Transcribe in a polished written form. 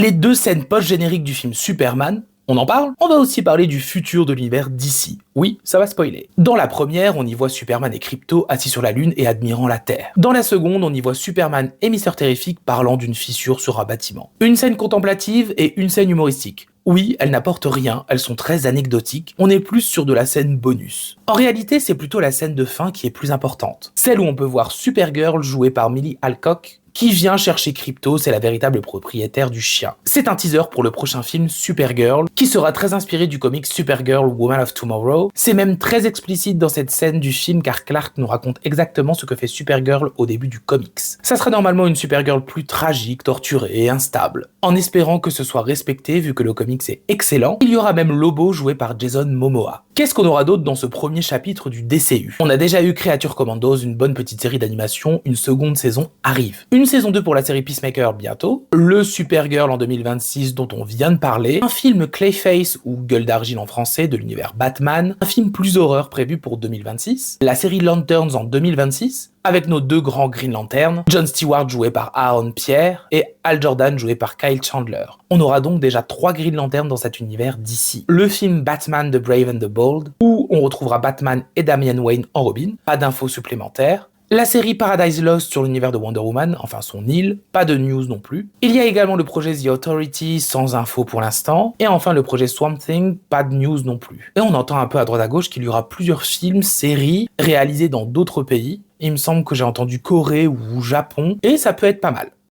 Les deux scènes post-génériques du film Superman, on en parle? On va aussi parler du futur de l'univers d'ici. Oui, ça va spoiler. Dans la première, on y voit Superman et Krypto assis sur la Lune et admirant la Terre. Dans la seconde, on y voit Superman et Mister Terrific parlant d'une fissure sur un bâtiment. Une scène contemplative et une scène humoristique. Oui, elles n'apportent rien, elles sont très anecdotiques, on est plus sur de la scène bonus. En réalité, c'est plutôt la scène de fin qui est plus importante. Celle où on peut voir Supergirl jouée par Millie Alcock, qui vient chercher Krypto, c'est la véritable propriétaire du chien. C'est un teaser pour le prochain film Supergirl, qui sera très inspiré du comic Supergirl Woman of Tomorrow. C'est même très explicite dans cette scène du film car Clark nous raconte exactement ce que fait Supergirl au début du comics. Ça sera normalement une Supergirl plus tragique, torturée et instable. En espérant que ce soit respecté vu que le comics est excellent, il y aura même Lobo joué par Jason Momoa. Qu'est-ce qu'on aura d'autre dans ce premier chapitre du DCU? On a déjà eu Creature Commandos, une bonne petite série d'animation, une seconde saison arrive. Une saison 2 pour la série Peacemaker bientôt, le Supergirl en 2026 dont on vient de parler, un film Clayface ou Gueule d'argile en français de l'univers Batman, un film plus horreur prévu pour 2026, la série Lanterns en 2026, avec nos deux grands Green Lantern, Jon Stewart joué par Aaron Pierre et Hal Jordan joué par Kyle Chandler. On aura donc déjà 3 Green Lantern dans cet univers d'ici. Le film Batman The Brave and the Bold, où on retrouvera Batman et Damian Wayne en Robin, pas d'infos supplémentaires. La série Paradise Lost sur l'univers de Wonder Woman, enfin son île, pas de news non plus. Il y a également le projet The Authority, sans info pour l'instant. Et enfin le projet Swamp Thing, pas de news non plus. Et on entend un peu à droite à gauche qu'il y aura plusieurs films, séries, réalisés dans d'autres pays. Il me semble que j'ai entendu Corée ou Japon, et ça peut être pas mal.